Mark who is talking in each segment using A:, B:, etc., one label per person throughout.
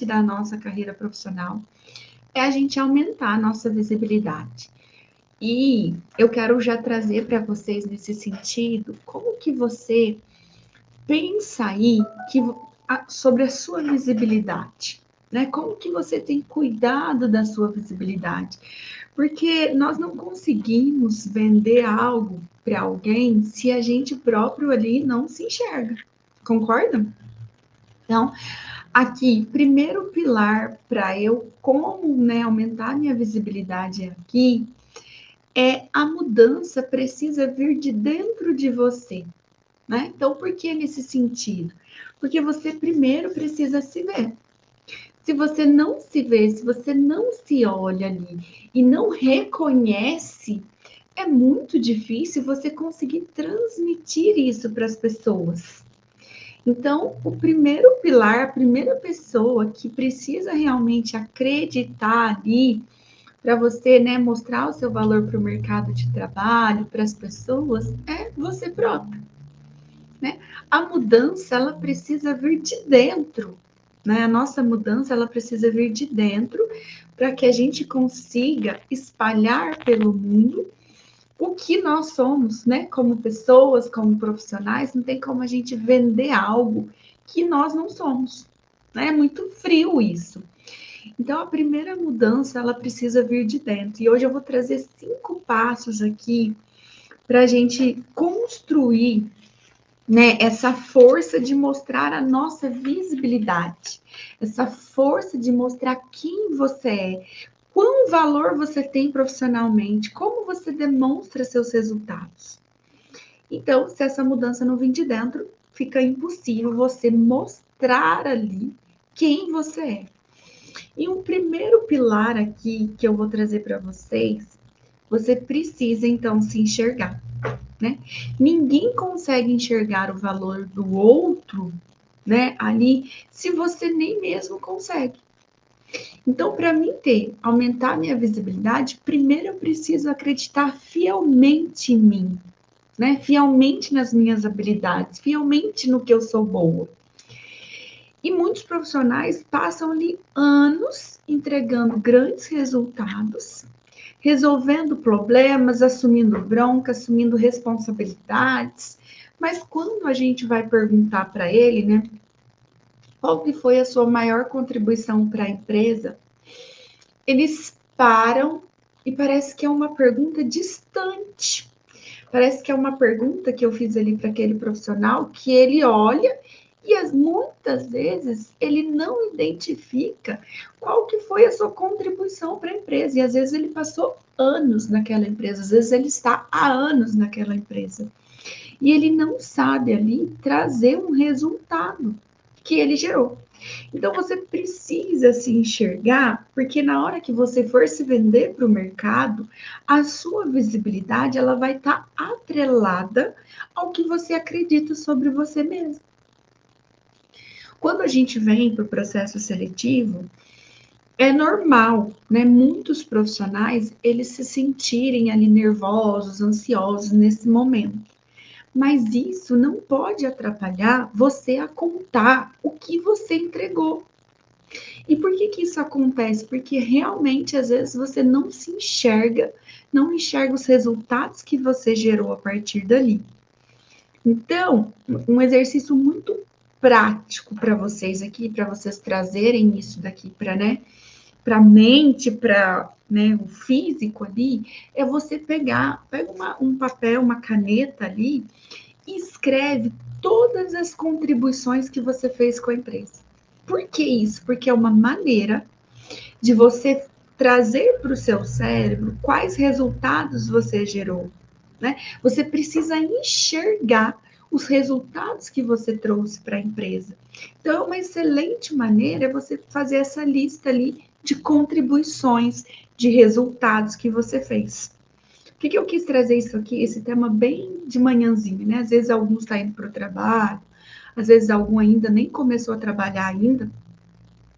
A: importante da nossa carreira profissional é a gente aumentar a nossa visibilidade. E eu quero já trazer para vocês nesse sentido, como que você pensa aí sobre a sua visibilidade, né? Como que você tem cuidado da sua visibilidade? Porque nós não conseguimos vender algo para alguém se a gente próprio ali não se enxerga. Concorda? Então, aqui, primeiro pilar para eu como, né, aumentar minha visibilidade aqui é a mudança precisa vir de dentro de você, né? Então, por que nesse sentido? Porque você primeiro precisa se ver. Se você não se vê, se você não se olha ali e não reconhece, é muito difícil você conseguir transmitir isso para as pessoas. Então, o primeiro pilar, a primeira pessoa que precisa realmente acreditar ali para você, né, mostrar o seu valor para o mercado de trabalho, para as pessoas, é você próprio, né? A mudança, ela precisa vir de dentro, né? A nossa mudança, ela precisa vir de dentro para que a gente consiga espalhar pelo mundo o que nós somos, né? Como pessoas, como profissionais, não tem como a gente vender algo que nós não somos, né? É muito frio isso. Então, a primeira mudança, ela precisa vir de dentro. E hoje eu vou trazer 5 passos aqui para a gente construir, né, essa força de mostrar a nossa visibilidade, essa força de mostrar quem você é, quão valor você tem profissionalmente, como você demonstra seus resultados. Então, se essa mudança não vir de dentro, fica impossível você mostrar ali quem você é. E um primeiro pilar aqui que eu vou trazer para vocês, você precisa então se enxergar, né? Ninguém consegue enxergar o valor do outro, né, ali, se você nem mesmo consegue. Então, para mim aumentar minha visibilidade, primeiro eu preciso acreditar fielmente em mim, né? Fielmente nas minhas habilidades, fielmente no que eu sou boa. E muitos profissionais passam ali anos entregando grandes resultados, resolvendo problemas, assumindo bronca, assumindo responsabilidades. Mas quando a gente vai perguntar para ele, né, qual que foi a sua maior contribuição para a empresa, eles param e parece que é uma pergunta distante. Parece que é uma pergunta que eu fiz ali para aquele profissional que ele olha e muitas vezes ele não identifica qual que foi a sua contribuição para a empresa. E às vezes ele passou anos naquela empresa, às vezes ele está há anos naquela empresa. E ele não sabe ali trazer um resultado que ele gerou. Então você precisa se enxergar, porque na hora que você for se vender para o mercado, a sua visibilidade ela vai estar atrelada ao que você acredita sobre você mesmo. Quando a gente vem para o processo seletivo, é normal, né? Muitos profissionais eles se sentirem ali nervosos, ansiosos nesse momento. Mas isso não pode atrapalhar você a contar o que você entregou. E por que que isso acontece? Porque realmente, às vezes, você não se enxerga, não enxerga os resultados que você gerou a partir dali. Então, um exercício muito prático para vocês aqui, para vocês trazerem isso daqui para, né, para a mente, para, né, o físico ali, é você pega um papel, uma caneta ali e escreve todas as contribuições que você fez com a empresa. Por que isso? Porque é uma maneira de você trazer para o seu cérebro quais resultados você gerou, né? Você precisa enxergar os resultados que você trouxe para a empresa. Então, uma excelente maneira é você fazer essa lista ali de contribuições, de resultados que você fez. Por que eu quis trazer isso aqui, esse tema bem de manhãzinho, né? Às vezes alguns estão indo para o trabalho, às vezes algum ainda nem começou a trabalhar ainda,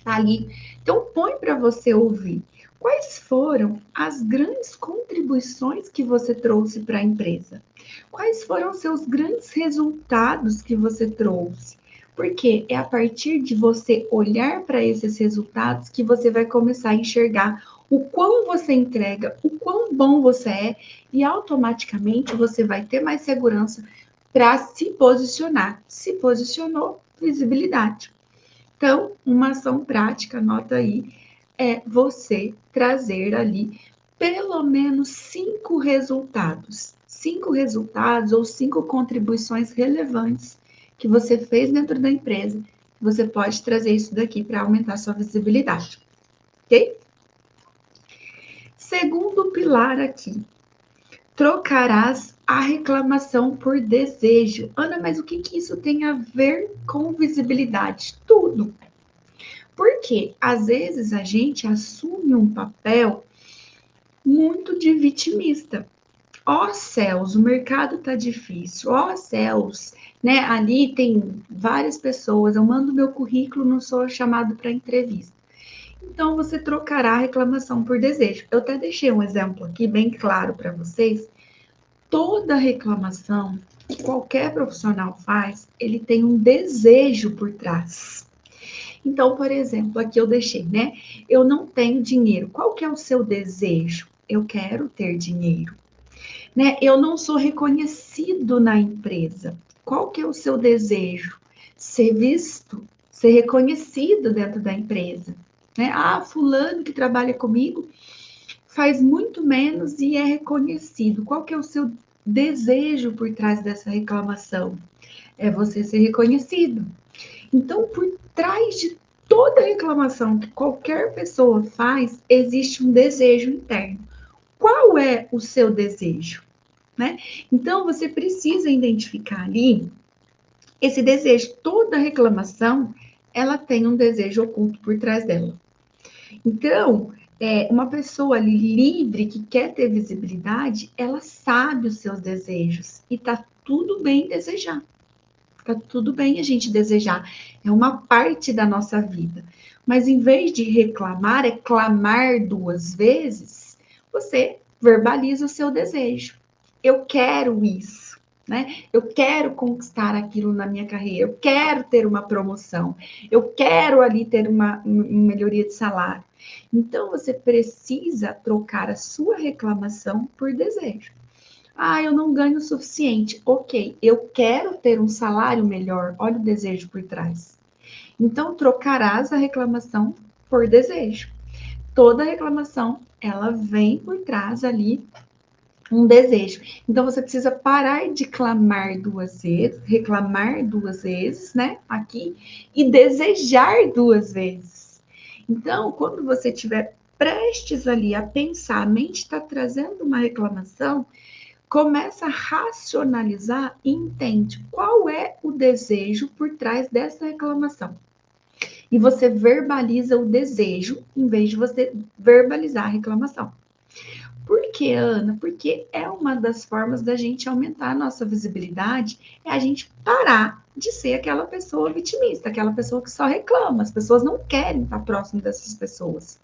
A: tá ali. Então, põe para você ouvir. Quais foram as grandes contribuições que você trouxe para a empresa? Quais foram os seus grandes resultados que você trouxe? Porque é a partir de você olhar para esses resultados que você vai começar a enxergar o quão você entrega, o quão bom você é, e automaticamente você vai ter mais segurança para se posicionar. Se posicionou, visibilidade. Então, uma ação prática, anota aí, é você trazer ali pelo menos 5 resultados. 5 resultados ou 5 contribuições relevantes que você fez dentro da empresa. Você pode trazer isso daqui para aumentar sua visibilidade. Ok? Segundo pilar aqui, trocarás a reclamação por desejo. Ana, mas o que isso tem a ver com visibilidade? Tudo. Porque às vezes a gente assume um papel muito de vitimista. Ó céus, o mercado tá difícil. Ó céus, né? Ali tem várias pessoas. Eu mando meu currículo, não sou chamado para entrevista. Então você trocará a reclamação por desejo. Eu até deixei um exemplo aqui bem claro para vocês. Toda reclamação que qualquer profissional faz, ele tem um desejo por trás. Então, por exemplo, aqui eu deixei, né? Eu não tenho dinheiro. Qual que é o seu desejo? Eu quero ter dinheiro. Né? Eu não sou reconhecido na empresa. Qual que é o seu desejo? Ser visto, ser reconhecido dentro da empresa. Né? Ah, fulano que trabalha comigo faz muito menos e é reconhecido. Qual que é o seu desejo por trás dessa reclamação? É você ser reconhecido. Então, por trás de toda reclamação que qualquer pessoa faz, existe um desejo interno. Qual é o seu desejo? Né? Então, você precisa identificar ali esse desejo. Toda reclamação, ela tem um desejo oculto por trás dela. Então, uma pessoa ali livre que quer ter visibilidade, ela sabe os seus desejos e tá tudo bem desejar. Tá tudo bem a gente desejar. É uma parte da nossa vida. Mas em vez de reclamar, é clamar 2 vezes, você verbaliza o seu desejo. Eu quero isso, né? Eu quero conquistar aquilo na minha carreira. Eu quero ter uma promoção. Eu quero ali ter uma melhoria de salário. Então, você precisa trocar a sua reclamação por desejo. Ah, eu não ganho o suficiente. Ok, eu quero ter um salário melhor. Olha o desejo por trás. Então, trocarás a reclamação por desejo. Toda reclamação, ela vem por trás ali um desejo. Então, você precisa parar de clamar 2 vezes, reclamar 2 vezes, né? Aqui, e desejar 2 vezes. Então, quando você estiver prestes ali a pensar, a mente está trazendo uma reclamação, começa a racionalizar e entende qual é o desejo por trás dessa reclamação. E você verbaliza o desejo em vez de você verbalizar a reclamação. Por que, Ana? Porque é uma das formas da gente aumentar a nossa visibilidade, é a gente parar de ser aquela pessoa vitimista, aquela pessoa que só reclama. As pessoas não querem estar próximo dessas pessoas.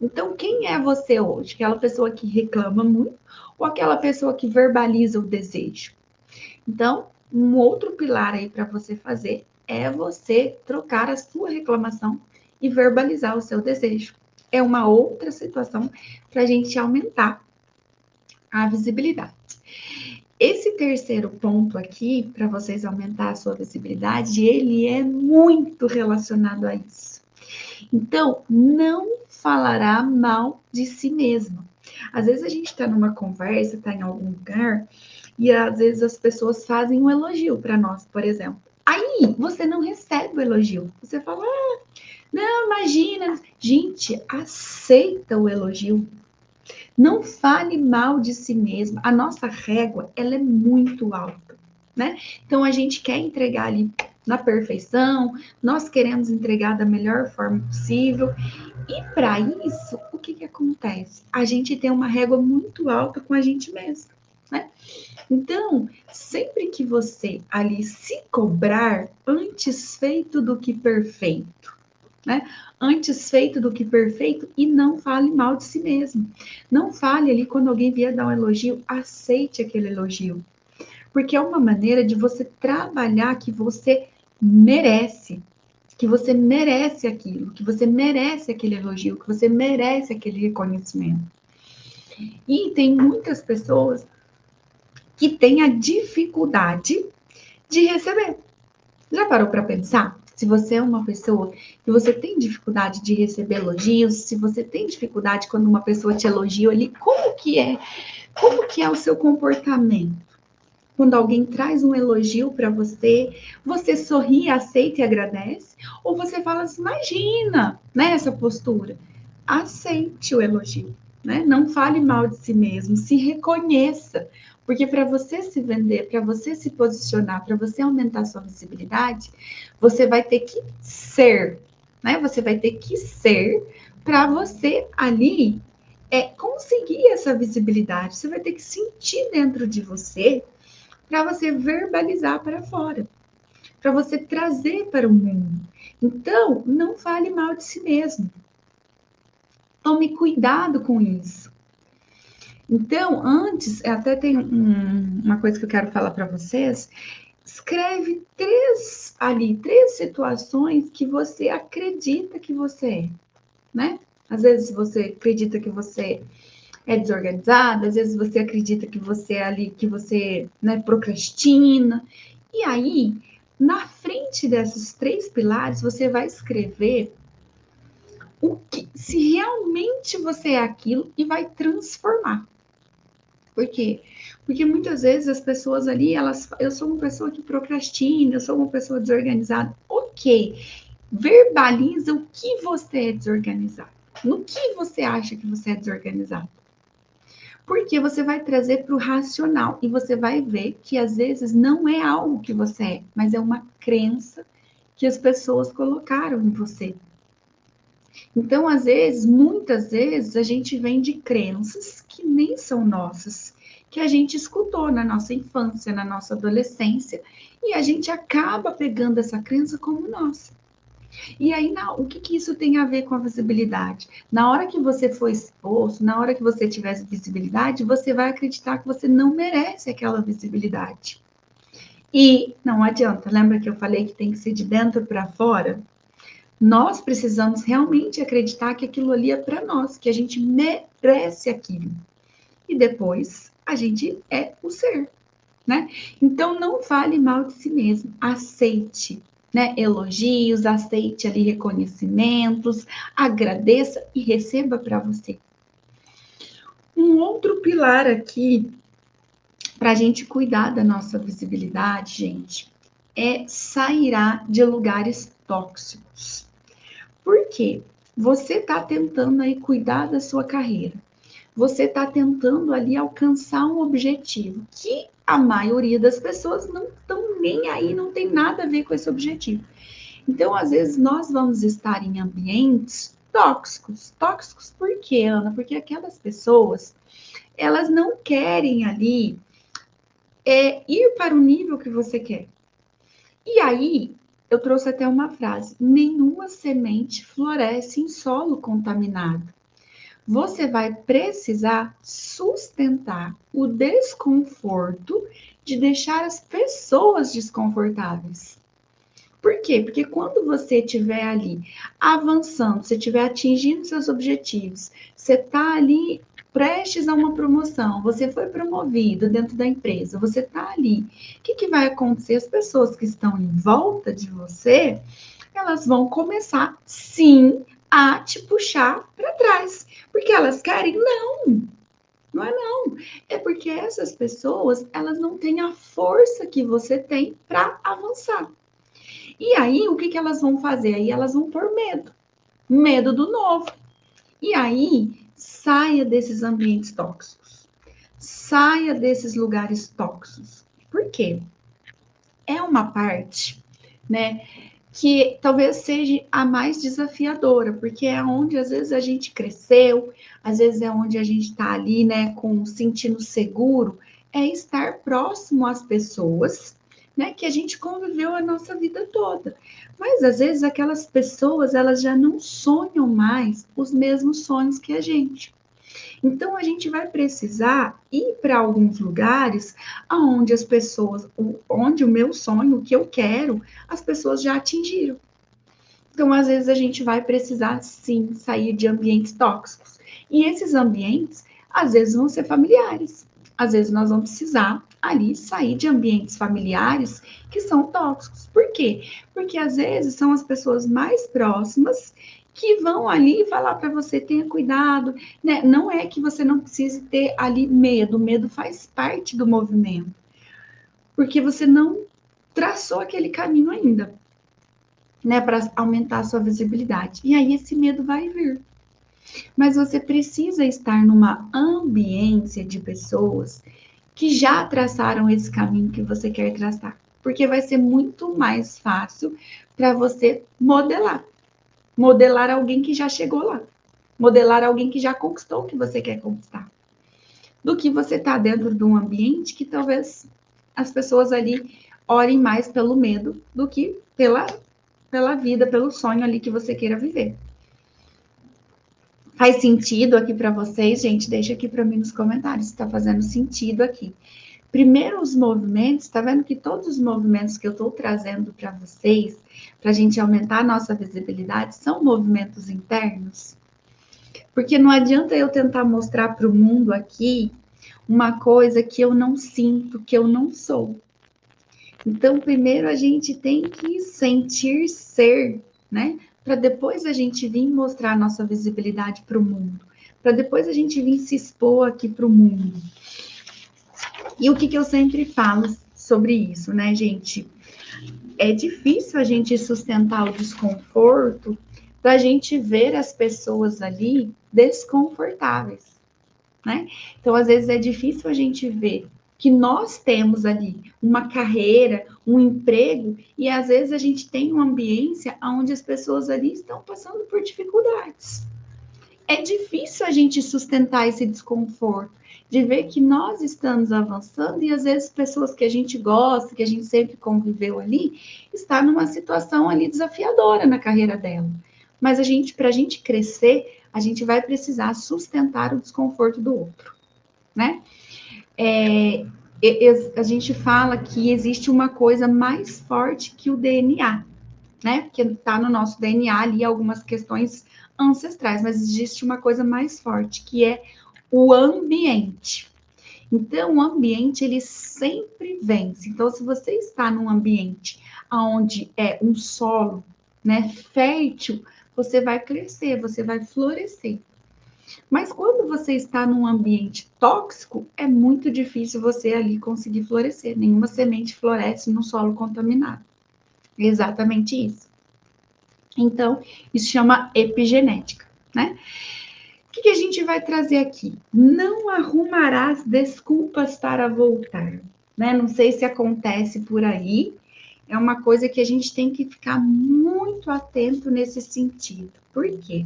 A: Então, quem é você hoje? Aquela pessoa que reclama muito ou aquela pessoa que verbaliza o desejo? Então, um outro pilar aí para você fazer é você trocar a sua reclamação e verbalizar o seu desejo. É uma outra situação para a gente aumentar a visibilidade. Esse terceiro ponto aqui, para vocês aumentar a sua visibilidade, ele é muito relacionado a isso. Então, não falará mal de si mesmo. Às vezes a gente está numa conversa, está em algum lugar, e às vezes as pessoas fazem um elogio para nós, por exemplo. Aí você não recebe o elogio. Você fala, não, imagina. Gente, aceita o elogio. Não fale mal de si mesmo. A nossa régua, ela é muito alta, né? Então a gente quer entregar ali na perfeição, nós queremos entregar da melhor forma possível. E para isso, o que acontece? A gente tem uma régua muito alta com a gente mesmo, né? Então, sempre que você ali se cobrar, antes feito do que perfeito, né? Antes feito do que perfeito, e não fale mal de si mesmo. Não fale ali quando alguém vier dar um elogio, aceite aquele elogio. Porque é uma maneira de você trabalhar que você merece, que você merece aquilo, que você merece aquele elogio, que você merece aquele reconhecimento. E tem muitas pessoas que têm a dificuldade de receber. Já parou para pensar? Se você é uma pessoa que você tem dificuldade de receber elogios, se você tem dificuldade quando uma pessoa te elogia ali, como que é? Como que é o seu comportamento? Quando alguém traz um elogio para você, você sorri, aceita e agradece? Ou você fala assim, imagina, né, essa postura? Aceite o elogio, né? Não fale mal de si mesmo, se reconheça. Porque para você se vender, para você se posicionar, para você aumentar sua visibilidade, você vai ter que ser, né? Você vai ter que ser para você ali conseguir essa visibilidade. Você vai ter que sentir dentro de você para você verbalizar para fora, para você trazer para o mundo. Então, não fale mal de si mesmo. Tome cuidado com isso. Então, antes, até tem uma coisa que eu quero falar para vocês. Escreve três situações que você acredita que você é, né? Às vezes você acredita que você é desorganizada, às vezes você acredita que você é ali, que você, né, procrastina. E aí, na frente desses três pilares, você vai escrever o que, se realmente você é aquilo e vai transformar. Por quê? Porque muitas vezes as pessoas ali, eu sou uma pessoa que procrastina, eu sou uma pessoa desorganizada. Ok, verbaliza o que você é desorganizado. No que você acha que você é desorganizado? Porque você vai trazer para o racional e você vai ver que às vezes não é algo que você é, mas é uma crença que as pessoas colocaram em você. Então, às vezes, muitas vezes, a gente vem de crenças que nem são nossas, que a gente escutou na nossa infância, na nossa adolescência, e a gente acaba pegando essa crença como nossa. E aí, o que isso tem a ver com a visibilidade? Na hora que você for exposto, na hora que você tiver visibilidade, você vai acreditar que você não merece aquela visibilidade. E não adianta, lembra que eu falei que tem que ser de dentro para fora? Nós precisamos realmente acreditar que aquilo ali é para nós, que a gente merece aquilo. E depois a gente é o ser, né? Então não fale mal de si mesmo, aceite, né? Elogios, aceite ali reconhecimentos, agradeça e receba para você. Um outro pilar aqui para a gente cuidar da nossa visibilidade, gente, é sair de lugares tóxicos. Por quê? Você está tentando aí cuidar da sua carreira. Você está tentando ali alcançar um objetivo que a maioria das pessoas não estão nem aí, não tem nada a ver com esse objetivo. Então, às vezes, nós vamos estar em ambientes tóxicos. Tóxicos por quê, Ana? Porque aquelas pessoas, elas não querem ali ir para o nível que você quer. E aí, eu trouxe até uma frase: nenhuma semente floresce em solo contaminado. Você vai precisar sustentar o desconforto de deixar as pessoas desconfortáveis. Por quê? Porque quando você estiver ali avançando, você estiver atingindo seus objetivos, você está ali prestes a uma promoção, você foi promovido dentro da empresa, você está ali. O que vai acontecer? As pessoas que estão em volta de você, elas vão começar, sim, a te puxar para trás. Porque elas querem? Não, não é não. É porque essas pessoas, elas não têm a força que você tem para avançar. E aí, o que elas vão fazer? Aí elas vão pôr medo. Medo do novo. E aí, saia desses ambientes tóxicos. Saia desses lugares tóxicos. Por quê? É uma parte, né, que talvez seja a mais desafiadora, porque é onde às vezes a gente cresceu, às vezes é onde a gente está ali, né, sentindo seguro, é estar próximo às pessoas, né, que a gente conviveu a nossa vida toda. Mas às vezes aquelas pessoas, elas já não sonham mais os mesmos sonhos que a gente. Então, a gente vai precisar ir para alguns lugares onde as pessoas, onde o meu sonho, o que eu quero, as pessoas já atingiram. Então, às vezes, a gente vai precisar, sim, sair de ambientes tóxicos. E esses ambientes, às vezes, vão ser familiares. Às vezes, nós vamos precisar ali sair de ambientes familiares que são tóxicos. Por quê? Porque, às vezes, são as pessoas mais próximas que vão ali falar para você, tenha cuidado, né? Não é que você não precise ter ali medo, o medo faz parte do movimento, porque você não traçou aquele caminho ainda, né, para aumentar a sua visibilidade. E aí esse medo vai vir. Mas você precisa estar numa ambiência de pessoas que já traçaram esse caminho que você quer traçar, porque vai ser muito mais fácil para você modelar alguém que já chegou lá, modelar alguém que já conquistou o que você quer conquistar, do que você tá dentro de um ambiente que talvez as pessoas ali orem mais pelo medo do que pela vida, pelo sonho ali que você queira viver. Faz sentido aqui para vocês, gente? Deixa aqui para mim nos comentários se está fazendo sentido aqui. Primeiro, os movimentos, tá vendo que todos os movimentos que eu estou trazendo para vocês, para a gente aumentar a nossa visibilidade, são movimentos internos? Porque não adianta eu tentar mostrar para o mundo aqui uma coisa que eu não sinto, que eu não sou. Então, primeiro a gente tem que sentir ser, né? Para depois a gente vir mostrar a nossa visibilidade para o mundo. Para depois a gente vir se expor aqui para o mundo. E o que eu sempre falo sobre isso, né, gente? É difícil a gente sustentar o desconforto da gente ver as pessoas ali desconfortáveis, né? Então, às vezes é difícil a gente ver que nós temos ali uma carreira, um emprego, e às vezes a gente tem uma ambiência onde as pessoas ali estão passando por dificuldades. É difícil a gente sustentar esse desconforto, de ver que nós estamos avançando e às vezes pessoas que a gente gosta, que a gente sempre conviveu ali, está numa situação ali desafiadora na carreira dela. Mas para a gente crescer, a gente vai precisar sustentar o desconforto do outro, né? A gente fala que existe uma coisa mais forte que o DNA, né? Porque está no nosso DNA ali algumas questões ancestrais, mas existe uma coisa mais forte, que é o ambiente. Então, o ambiente, ele sempre vence. Então, se você está num ambiente onde é um solo, né, fértil, você vai crescer, você vai florescer. Mas quando você está num ambiente tóxico, é muito difícil você ali conseguir florescer. Nenhuma semente floresce num solo contaminado. É exatamente isso. Então, isso chama epigenética, né? O que a gente vai trazer aqui? Não arrumarás desculpas para voltar, né? Não sei se acontece por aí. É uma coisa que a gente tem que ficar muito atento nesse sentido. Por quê?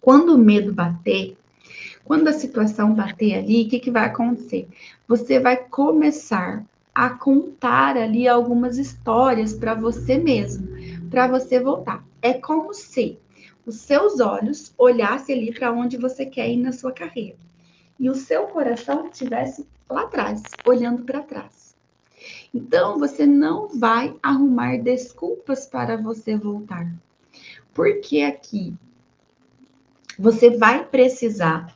A: Quando o medo bater, quando a situação bater ali, o que vai acontecer? Você vai começar a contar ali algumas histórias para você mesmo, para você voltar. É como se os seus olhos olhassem ali para onde você quer ir na sua carreira e o seu coração estivesse lá atrás, olhando para trás. Então, você não vai arrumar desculpas para você voltar. Porque aqui você vai precisar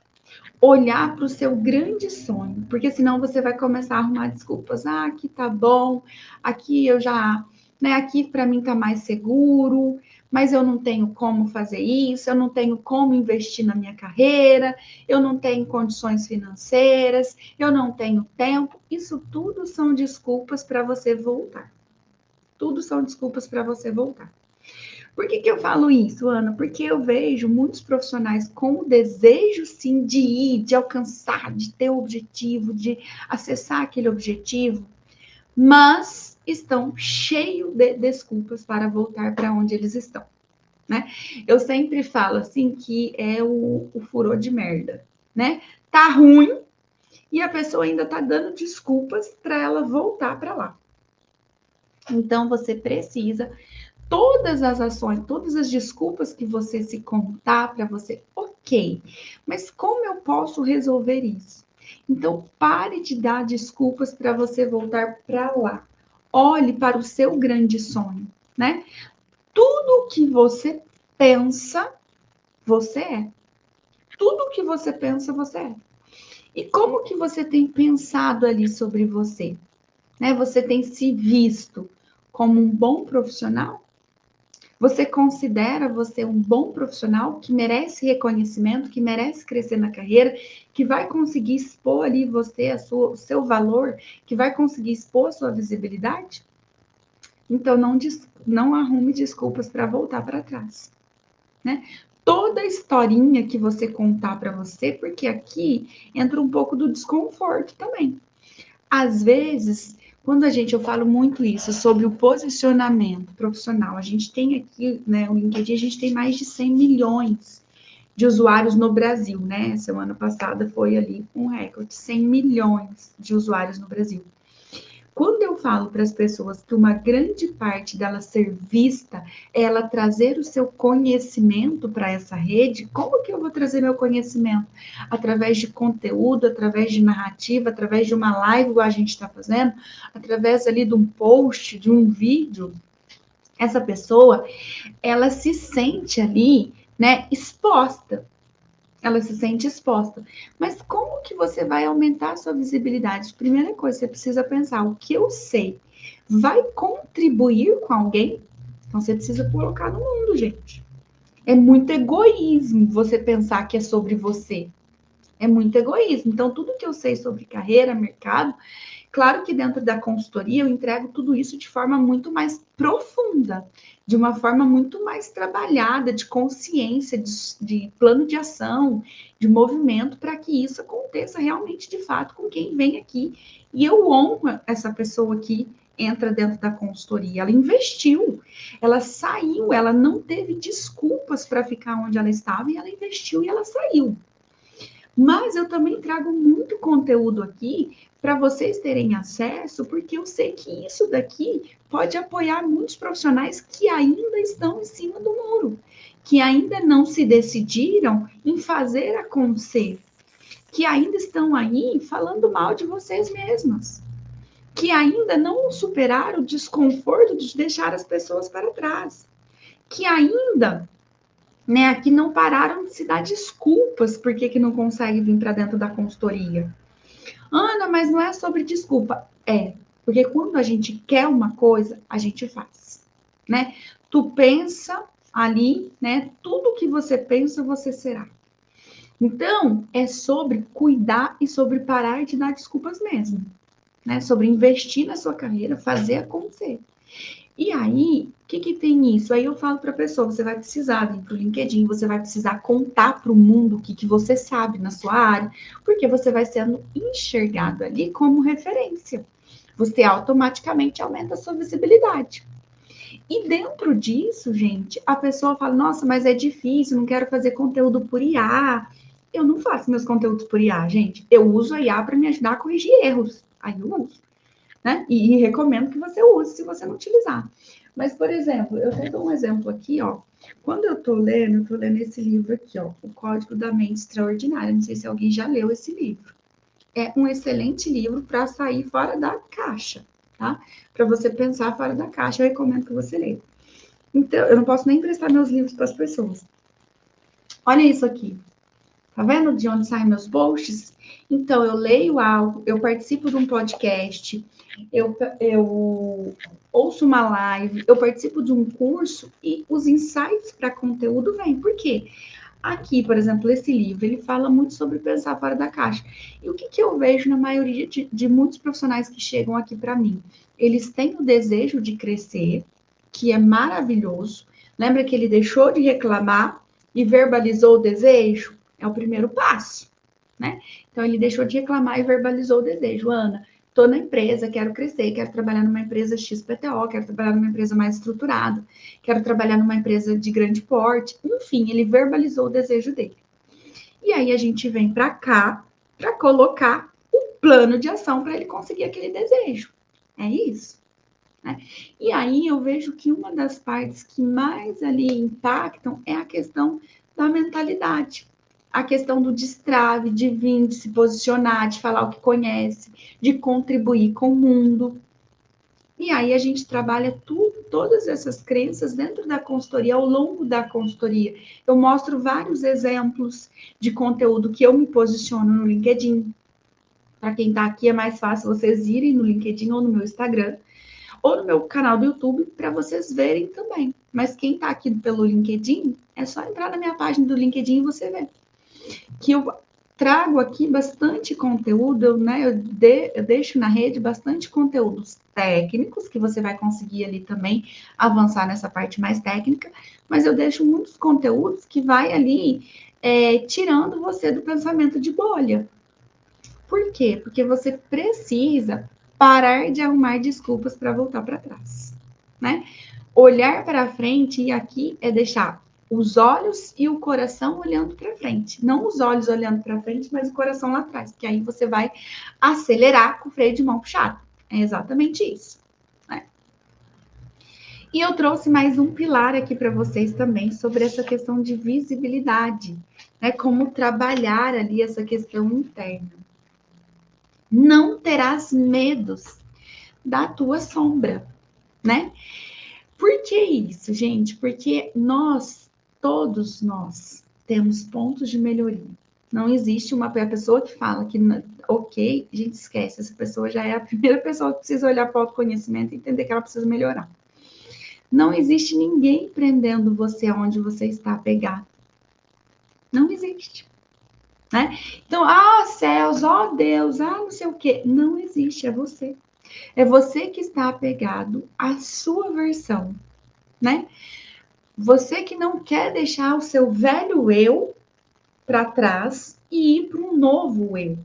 A: olhar para o seu grande sonho, porque senão você vai começar a arrumar desculpas. Ah, aqui tá bom, aqui eu já, né, aqui para mim tá mais seguro, mas eu não tenho como fazer isso, eu não tenho como investir na minha carreira, eu não tenho condições financeiras, eu não tenho tempo. Isso tudo são desculpas para você voltar. Tudo são desculpas para você voltar. Por que eu falo isso, Ana? Porque eu vejo muitos profissionais com o desejo, sim, de ir, de alcançar, de ter o objetivo, de acessar aquele objetivo, mas estão cheios de desculpas para voltar para onde eles estão, né? Eu sempre falo assim que é o furor de merda, né? Tá ruim e a pessoa ainda tá dando desculpas para ela voltar para lá. Então você precisa todas as ações, todas as desculpas que você se contar para você, ok, ok, mas como eu posso resolver isso? Então, pare de dar desculpas para você voltar para lá. Olhe para o seu grande sonho, né? Tudo que você pensa, você é. Tudo que você pensa, você é. E como que você tem pensado ali sobre você? Né? Você tem se visto como um bom profissional? Você considera você um bom profissional que merece reconhecimento, que merece crescer na carreira, que vai conseguir expor ali você, o seu valor, que vai conseguir expor a sua visibilidade? Então, não arrume desculpas para voltar para trás, né? Toda historinha que você contar para você, porque aqui entra um pouco do desconforto também. Às vezes, eu falo muito isso sobre o posicionamento profissional. A gente tem aqui, né, o LinkedIn, a gente tem mais de 100 milhões de usuários no Brasil, né? Semana passada foi ali um recorde, 100 milhões de usuários no Brasil. Quando eu falo para as pessoas que uma grande parte dela ser vista é ela trazer o seu conhecimento para essa rede, como que eu vou trazer meu conhecimento? Através de conteúdo, através de narrativa, através de uma live, igual a gente está fazendo, através ali de um post, de um vídeo. Essa pessoa, ela se sente ali, né, exposta. Ela se sente exposta. Mas como que você vai aumentar a sua visibilidade? Primeira coisa, você precisa pensar, o que eu sei vai contribuir com alguém? Então você precisa colocar no mundo, gente. É muito egoísmo você pensar que é sobre você. É muito egoísmo. Então, tudo que eu sei sobre carreira, mercado, claro que dentro da consultoria eu entrego tudo isso de forma muito mais profunda, de uma forma muito mais trabalhada, de consciência, de plano de ação, de movimento, para que isso aconteça realmente de fato com quem vem aqui. E eu honro essa pessoa que entra dentro da consultoria. Ela investiu, ela saiu, ela não teve desculpas para ficar onde ela estava e ela investiu e ela saiu. Mas eu também trago muito conteúdo aqui para vocês terem acesso, porque eu sei que isso daqui pode apoiar muitos profissionais que ainda estão em cima do muro, que ainda não se decidiram em fazer acontecer, que ainda estão aí falando mal de vocês mesmas, que ainda não superaram o desconforto de deixar as pessoas para trás, que ainda, né, que não pararam de se dar desculpas porque que não consegue vir para dentro da consultoria. Ana, mas não é sobre desculpa. É, porque quando a gente quer uma coisa, a gente faz, né? Tu pensa ali, né? Tudo que você pensa, você será. Então, é sobre cuidar e sobre parar de dar desculpas mesmo, né? Sobre investir na sua carreira, fazer acontecer. E aí, o que tem isso? Aí eu falo para a pessoa, você vai precisar vir para o LinkedIn, você vai precisar contar para o mundo o que você sabe na sua área, porque você vai sendo enxergado ali como referência. Você automaticamente aumenta a sua visibilidade. E dentro disso, gente, a pessoa fala, nossa, mas é difícil, não quero fazer conteúdo por IA. Eu não faço meus conteúdos por IA, gente. Eu uso a IA para me ajudar a corrigir erros. Aí eu uso, né? E recomendo que você use se você não utilizar. Mas, por exemplo, eu até dou um exemplo aqui, ó. Quando eu tô lendo esse livro aqui, ó, O Código da Mente Extraordinária. Não sei se alguém já leu esse livro. É um excelente livro para sair fora da caixa, tá? Para você pensar fora da caixa, eu recomendo que você leia. Então, eu não posso nem emprestar meus livros para as pessoas. Olha isso aqui. Tá vendo de onde saem meus posts? Então, eu leio algo, eu participo de um podcast, eu ouço uma live, eu participo de um curso e os insights para conteúdo vêm. Por quê? Aqui, por exemplo, esse livro, ele fala muito sobre pensar fora da caixa. E o que eu vejo na maioria de muitos profissionais que chegam aqui para mim? Eles têm o desejo de crescer, que é maravilhoso. Lembra que ele deixou de reclamar e verbalizou o desejo? É o primeiro passo, né? Então, ele deixou de reclamar e verbalizou o desejo. Ana, estou na empresa, quero crescer, quero trabalhar numa empresa XPTO, quero trabalhar numa empresa mais estruturada, quero trabalhar numa empresa de grande porte. Enfim, ele verbalizou o desejo dele. E aí a gente vem para cá para colocar o plano de ação para ele conseguir aquele desejo. É isso. Né? E aí eu vejo que uma das partes que mais ali impactam é a questão da mentalidade. a questão do destrave, de vir, de se posicionar, de falar o que conhece, de contribuir com o mundo. E aí a gente trabalha todas essas crenças dentro da consultoria, ao longo da consultoria. Eu mostro vários exemplos de conteúdo que eu me posiciono no LinkedIn. Para quem está aqui, é mais fácil vocês irem no LinkedIn ou no meu Instagram, ou no meu canal do YouTube, para vocês verem também. Mas quem está aqui pelo LinkedIn, é só entrar na minha página do LinkedIn e você vê. Que eu trago aqui bastante conteúdo, né? Eu deixo na rede bastante conteúdos técnicos, que você vai conseguir ali também avançar nessa parte mais técnica, mas eu deixo muitos conteúdos que vai ali tirando você do pensamento de bolha. Por quê? Porque você precisa parar de arrumar desculpas para voltar para trás, né? Olhar para frente, e aqui é deixar os olhos e o coração olhando para frente. Não os olhos olhando para frente, mas o coração lá atrás, porque aí você vai acelerar com o freio de mão puxado. É exatamente isso, né? E eu trouxe mais um pilar aqui para vocês também sobre essa questão de visibilidade, né? Como trabalhar ali essa questão interna. Não terás medos da tua sombra, né? Por que isso, gente? Porque todos nós, temos pontos de melhoria. Não existe uma pessoa que fala que, ok, a gente esquece, essa pessoa já é a primeira pessoa que precisa olhar para o autoconhecimento e entender que ela precisa melhorar. Não existe ninguém prendendo você aonde você está apegado. Não existe. Né? Então, céus, Deus, não sei o quê. Não existe, é você. É você que está apegado à sua versão, né? Você que não quer deixar o seu velho eu para trás e ir para um novo eu.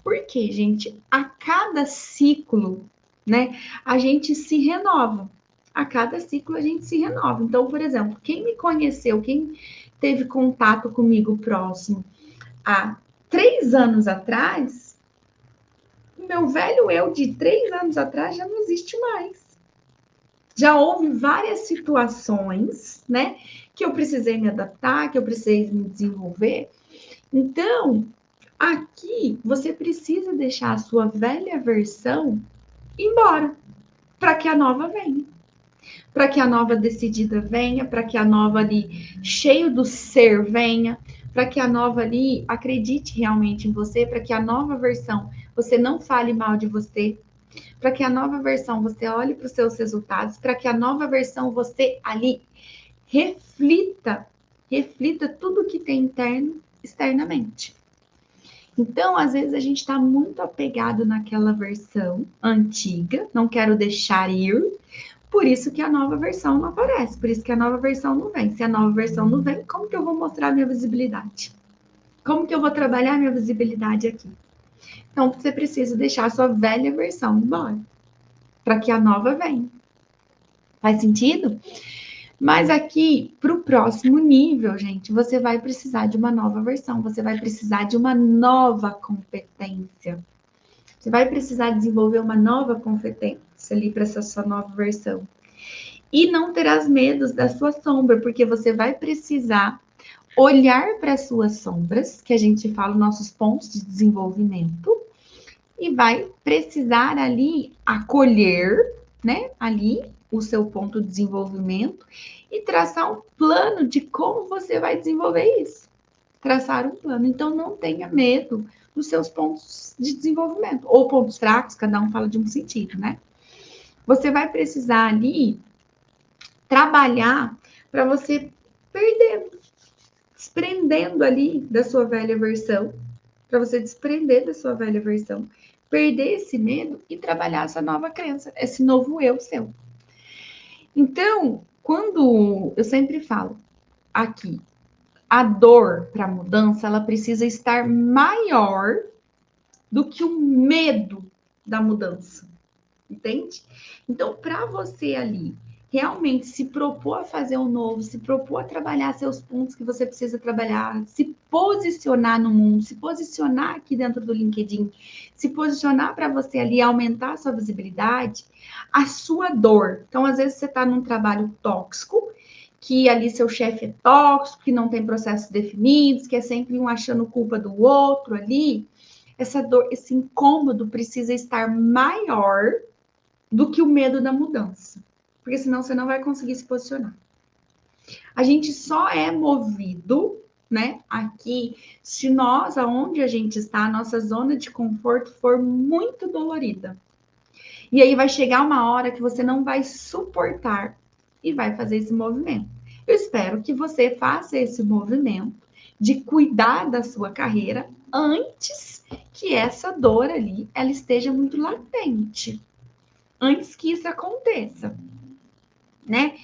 A: Porque, gente, a cada ciclo, né, a gente se renova. A cada ciclo a gente se renova. Então, por exemplo, quem me conheceu, quem teve contato comigo próximo há 3 anos atrás, o meu velho eu de 3 anos atrás já não existe mais. Já houve várias situações, né, que eu precisei me adaptar, que eu precisei me desenvolver. Então, aqui você precisa deixar a sua velha versão embora, para que a nova venha. Para que a nova decidida venha, para que a nova ali cheio do ser venha, para que a nova ali acredite realmente em você, para que a nova versão você não fale mal de você, para que a nova versão você olhe para os seus resultados, para que a nova versão você ali reflita tudo que tem interno, externamente. Então, às vezes, a gente está muito apegado naquela versão antiga, não quero deixar ir, por isso que a nova versão não aparece, por isso que a nova versão não vem. Se a nova versão não vem, como que eu vou mostrar a minha visibilidade? Como que eu vou trabalhar a minha visibilidade aqui? Então, você precisa deixar a sua velha versão embora, para que a nova venha. Faz sentido? Mas aqui, para o próximo nível, gente, você vai precisar de uma nova versão, você vai precisar de uma nova competência. Você vai precisar desenvolver uma nova competência ali para essa sua nova versão. E não terás medos da sua sombra, porque você vai precisar olhar para as suas sombras, que a gente fala nossos pontos de desenvolvimento, e vai precisar ali acolher, né, ali o seu ponto de desenvolvimento e traçar um plano de como você vai desenvolver isso. Traçar um plano. Então, não tenha medo dos seus pontos de desenvolvimento, ou pontos fracos, cada um fala de um sentido, né? Você vai precisar ali trabalhar para você perder, desprendendo ali da sua velha versão, para você desprender da sua velha versão, perder esse medo e trabalhar essa nova crença, esse novo eu seu. Então, quando eu sempre falo aqui, a dor para a mudança, ela precisa estar maior do que o medo da mudança, entende? Então, para você ali realmente se propor a fazer um novo, se propor a trabalhar seus pontos que você precisa trabalhar, se posicionar no mundo, se posicionar aqui dentro do LinkedIn, se posicionar para você ali aumentar a sua visibilidade, a sua dor. Então, às vezes você está num trabalho tóxico, que ali seu chefe é tóxico, que não tem processos definidos, que é sempre um achando culpa do outro ali, essa dor, esse incômodo precisa estar maior do que o medo da mudança, porque senão você não vai conseguir se posicionar. A gente só é movido, né, aqui, se nós, aonde a gente está, a nossa zona de conforto for muito dolorida. E aí vai chegar uma hora que você não vai suportar e vai fazer esse movimento. Eu espero que você faça esse movimento de cuidar da sua carreira antes que essa dor ali ela esteja muito latente. Antes que isso aconteça, né?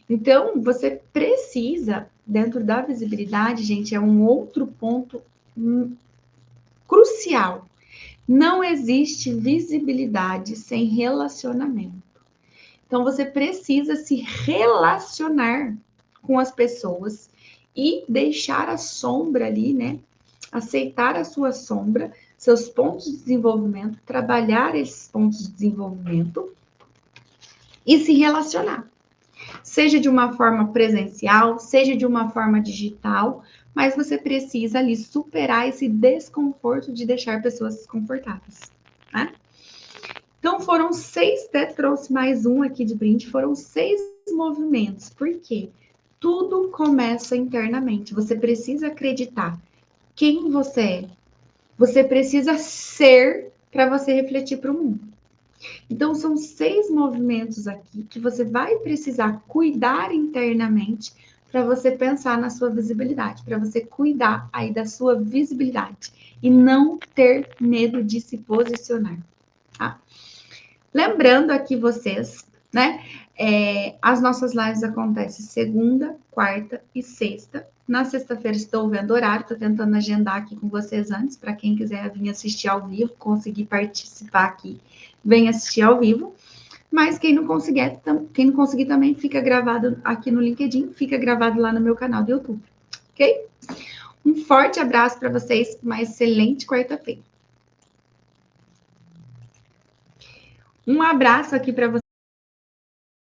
A: Então, você precisa, dentro da visibilidade, gente, é um outro ponto crucial. Não existe visibilidade sem relacionamento. Então, você precisa se relacionar com as pessoas e deixar a sombra ali, né? Aceitar a sua sombra, seus pontos de desenvolvimento, trabalhar esses pontos de desenvolvimento e se relacionar. Seja de uma forma presencial, seja de uma forma digital, mas você precisa ali superar esse desconforto de deixar pessoas desconfortáveis, né? Então foram 6, até trouxe mais um aqui de brinde, foram 6 movimentos. Por quê? Tudo começa internamente. Você precisa acreditar quem você é. Você precisa ser para você refletir para o mundo. Então, são 6 movimentos aqui que você vai precisar cuidar internamente para você pensar na sua visibilidade, para você cuidar aí da sua visibilidade e não ter medo de se posicionar, tá? Lembrando aqui vocês, né? As nossas lives acontecem segunda, quarta e sexta. Na sexta-feira estou vendo horário, estou tentando agendar aqui com vocês antes, para quem quiser vir assistir ao vivo, conseguir participar aqui, vem assistir ao vivo. Mas quem não conseguir também fica gravado aqui no LinkedIn, fica gravado lá no meu canal do YouTube, ok? Um forte abraço para vocês, uma excelente quarta-feira. Um abraço aqui para vocês.